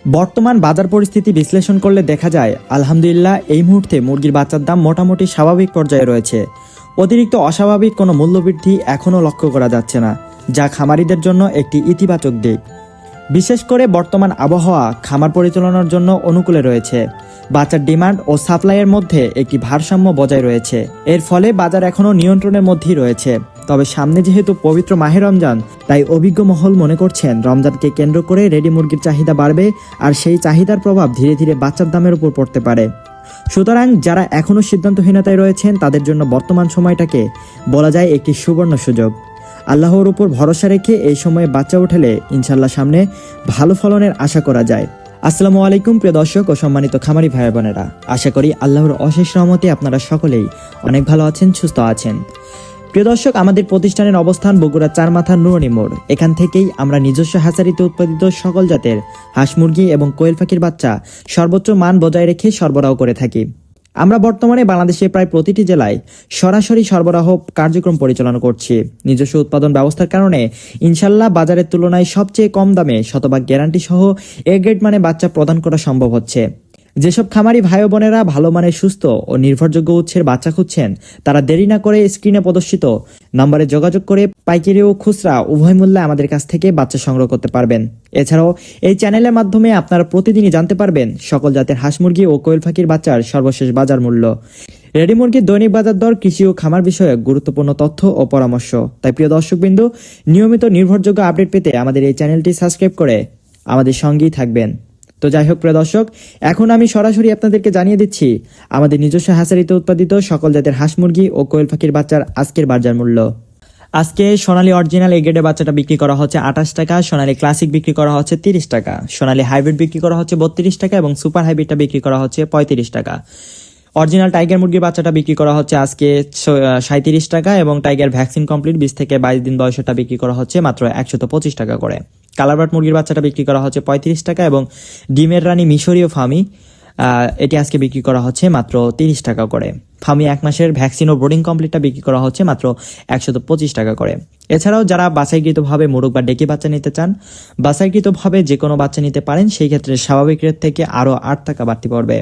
বর্তমান বাজার পরিস্থিতি বিশ্লেষণ করলে দেখা যায় আলহামদুলিল্লাহ এই মুহূর্তে মুরগির বাচ্চার দাম মোটামুটি স্বাভাবিক পর্যায়ে রয়েছে। অতিরিক্ত অস্বাভাবিক কোনো মূল্যবৃদ্ধি এখনও লক্ষ্য করা যাচ্ছে না, যা খামারিদের জন্য একটি ইতিবাচক দিক। বিশেষ করে বর্তমান আবহাওয়া খামার পরিচালনার জন্য অনুকূলে রয়েছে। বাচ্চার ডিমান্ড ও সাপ্লাইয়ের মধ্যে একটি ভারসাম্য বজায় রয়েছে। এর ফলে বাজার এখনও নিয়ন্ত্রণের মধ্যেই রয়েছে। তবে সামনে যেহেতু পবিত্র মাহে রমজান, তাই অভিজ্ঞ মহল মনে করছেন রমজানকে কেন্দ্র করে রেডি মুরগির চাহিদা বাড়বে, আর সেই চাহিদার প্রভাব ধীরে ধীরে বাচ্চার দামের উপর পড়তে পারে। সুতরাং যারা এখনও সিদ্ধান্তহীনতায় রয়েছেন তাদের জন্য বর্তমান সময়টাকে বলা যায় একটি সুবর্ণ সুযোগ। আল্লাহর উপর ভরসা রেখে এই সময়ে বাচ্চা উঠালে ইনশাল্লাহ সামনে ভালো ফলনের আশা করা যায়। আসসালামু আলাইকুম প্রিয় দর্শক ও সম্মানিত খামারি ভাই বোনেরা, আশা করি আল্লাহর অশেষ রহমতে আপনারা সকলেই অনেক ভালো আছেন, সুস্থ আছেন। প্রিয় দর্শক, আমাদের প্রতিষ্ঠানের অবস্থান বগুড়া চারমাথার নুরানি মোড়। এখান থেকেই আমরা নিজস্ব হ্যাচারিতে উৎপাদিত সকল জাতের হাঁস মুরগি এবং কোয়েল পাখির বাচ্চা সর্বোচ্চ মান বজায় রেখে সরবরাহ করে থাকি। আমরা বর্তমানে বাংলাদেশের প্রায় প্রতিটি জেলায় সরাসরি সরবরাহ কার্যক্রম পরিচালনা করছি। নিজস্ব উৎপাদন ব্যবস্থার কারণে ইনশাল্লাহ বাজারের তুলনায় সবচেয়ে কম দামে শতভাগ গ্যারান্টি সহ এ গ্রেড মানে বাচ্চা প্রদান করা সম্ভব হচ্ছে। যেসব খামারি ভাই বোনেরা ভালো মানের সুস্থ ও নির্ভরযোগ্য উৎসের বাচ্চা খুঁজছেন, তারা দেরি না করে স্ক্রিনে প্রদর্শিত নম্বরে যোগাযোগ করে পাইকারি ও খুচরা উভয় মূল্যে আমাদের কাছ থেকে বাচ্চা সংগ্রহ করতে পারবেন। এছাড়াও এই চ্যানেলের মাধ্যমে আপনারা প্রতিদিনই জানতে পারবেন সকল জাতের হাঁস মুরগি ও কোয়েল পাখির বাচ্চার সর্বশেষ বাজার মূল্য, রেডি মুরগির দৈনিক বাজার দর, কৃষি ও খামার বিষয়ক গুরুত্বপূর্ণ তথ্য ও পরামর্শ। তাই প্রিয় দর্শকবৃন্দ, নিয়মিত নির্ভরযোগ্য আপডেট পেতে আমাদের এই চ্যানেলটি সাবস্ক্রাইব করে আমাদের সঙ্গেই থাকবেন। তো যাই হোক প্রিয় দর্শক, এখন আমি সরাসরি আপনাদেরকে জানিয়ে দিচ্ছি আমাদের নিজস্ব হ্যাচারিতে উৎপাদিত সকল জাতের হাঁস মুরগি ও কোয়েল পাখির বাচ্চার আজকের বাজার মূল্য। আজকে সোনালী অরিজিনাল এ গ্রেডের বাচ্চাটা বিক্রি করা হচ্ছে 28 টাকা, সোনালী ক্লাসিক বিক্রি করা হচ্ছে 30 টাকা, সোনালী হাইব্রিড বিক্রি করা হচ্ছে 32 টাকা এবং সুপার হাইব্রিডটা বিক্রি করা হচ্ছে 35 টাকা। অরিজিনাল টাইগার মুরগির বাচ্চাটা বিক্রি করা হচ্ছে আজকে 37 টাকা এবং টাইগার ভ্যাকসিন কমপ্লিট 20 থেকে 22 দিন বয়সটা বিক্রি করা হচ্ছে মাত্র 125 টাকা করে। কালারবার্ড মুরগির বাচ্চাটা বিক্রি করা হচ্ছে 35 টাকা এবং ডিমের রানী মিশরীয় ফার্মি এটি আজকে বিক্রি করা হচ্ছে মাত্র 30 টাকা করে। ফার্মি 1 মাসের ভ্যাকসিন ও ব্রোডিং কমপ্লিটটা বিক্রি করা হচ্ছে মাত্র 125 টাকা করে। এছাড়াও যারা বাছাইকৃতভাবে মোরগ বা ডেকি বাচ্চা নিতে চান, বাছাইকৃতভাবে যে কোনো বাচ্চা নিতে পারেন, সেই ক্ষেত্রে স্বাভাবিক রেট থেকে আরও 8 টাকা বাড়তি পড়বে।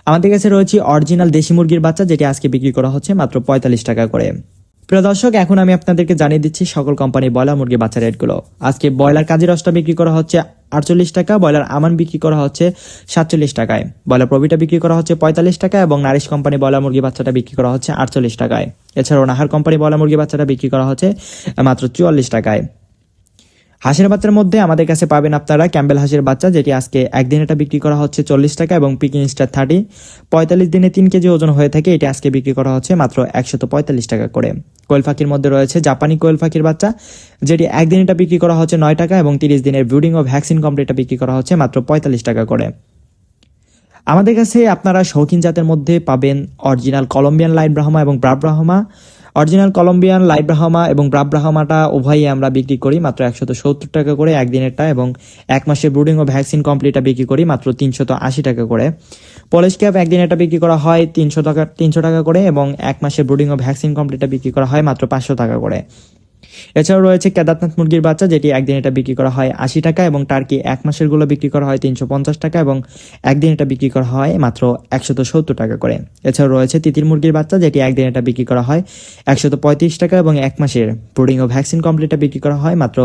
আমাদের কাছে রয়েছে অরিজিনাল দেশি মুরগির বাচ্চা, যেটি আজকে বিক্রি করা হচ্ছে মাত্র 45 টাকা করে। প্রিয় দর্শক, এখন আমি আপনাদেরকে জানিয়ে দিচ্ছি সকল কোম্পানির ব্রয়লার মুরগির বাচ্চা রেটগুলো। আজকে ব্রয়লার কাজী রসটা বিক্রি করা হচ্ছে 48 টাকা, ব্রয়লার আমান বিক্রি করা হচ্ছে 47 টাকায়, ব্রয়লার প্রবিটা বিক্রি করা হচ্ছে 45 টাকা এবং নারিশ কোম্পানি ব্রয়লার মুরগি বাচ্চাটা বিক্রি করা হচ্ছে 48 টাকায়। এছাড়াও নাহার কোম্পানি ব্রয়লার মুরগি বাচ্চাটা বিক্রি করা হচ্ছে মাত্র 44 টাকায়। হাঁসের বাচ্চার মধ্যে আমাদের কাছে পাবেন আপনারা ক্যাম্বেল হাঁসের বাচ্চা, যেটি আজকে একদিনেটা বিক্রি করা হচ্ছে 40 টাকা এবং পিকিং স্টার 30 45 দিনে 3 কেজি ওজন হয়ে থাকে, এটি আজকে বিক্রি করা হচ্ছে মাত্র 145 টাকা করে। কোয়েল পাখির মধ্যে রয়েছে জাপানি কোয়েল পাখির বাচ্চা, যেটি একদিনেটা বিক্রি করা হচ্ছে 9 টাকা এবং 30 দিনের ব্রুডিং ও ভ্যাকসিন কমপ্লিটটা বিক্রি করা হচ্ছে মাত্র 45 টাকা করে। আমাদের কাছে আপনারা শৌখিন জাতের মধ্যে পাবেন অরিজিনাল কলম্বিয়ান লাইট ব্রাহ্মা এবং ব্রাভ Brahma. Original Columbian light Brahma এবং ব্রাভ ব্রাহ্মাটা উভয়ই আমরা বিক্রি করি মাত্র 170 টাকা করে একদিনেরটা, এবং 1 মাসের ব্রুডিং ও ভ্যাকসিন কমপ্লিটটা বিক্রি করি মাত্র 380 টাকা করে। পলিশ ক্যাপ একদিনেরটা বিক্রি করা হয় 300 টাকা করে এবং 1 মাসের ব্রুডিং ও ভ্যাকসিন কমপ্লিটটা বিক্রি করা হয় মাত্র 500 টাকা করে। এছাড়াও রয়েছে কেদারনাথ মুরগির বাচ্চা, যেটি একদিন এটা বিক্রি করা হয় 80 টাকা এবং টার্কি 1 মাসের গুলো বিক্রি করা হয় 350 টাকা এবং একদিন এটা বিক্রি করা হয় মাত্র 170 টাকা করে। এছাড়াও রয়েছে তিতির মুরগির বাচ্চা, যেটি একদিন এটা বিক্রি করা হয় 135 টাকা এবং 1 মাসের ব্রুডিং ও ভ্যাকসিন কমপ্লিটটা বিক্রি করা হয় মাত্র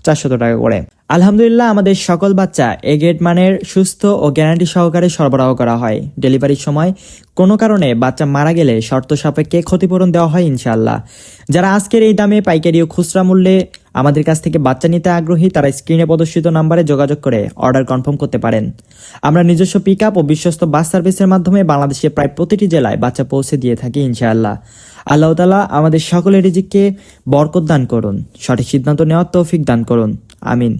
400 টাকা করে। আলহামদুলিল্লাহ আমাদের সকল বাচ্চা এ গ্রেড মানের সুস্থ ও গ্যারান্টি সহকারে সরবরাহ করা হয়। ডেলিভারির সময় কোনো কারণে বাচ্চা মারা গেলে শর্ত সাপেক্ষে ক্ষতিপূরণ দেওয়া হয় ইনশাআল্লাহ। যারা আজকের এই দামে পাইকারি ও খুচরা মূল্যে আমাদের কাছ থেকে বাচ্চা নিতে আগ্রহী, তারা স্ক্রিনে প্রদর্শিত নাম্বারে যোগাযোগ করে অর্ডার কনফার্ম করতে পারেন। আমরা নিজস্ব পিক আপ ও বিশ্বস্ত বাস সার্ভিসের মাধ্যমে বাংলাদেশের প্রায় প্রতিটি জেলায় বাচ্চা পৌঁছে দিয়ে থাকি ইনশাআল্লাহ। আল্লাহ তাআলা আমাদের সকলের রিজিককে বরকত দান করুন, সঠিক সিদ্ধান্ত নেওয়ার তৌফিক দান করুন, আমিন।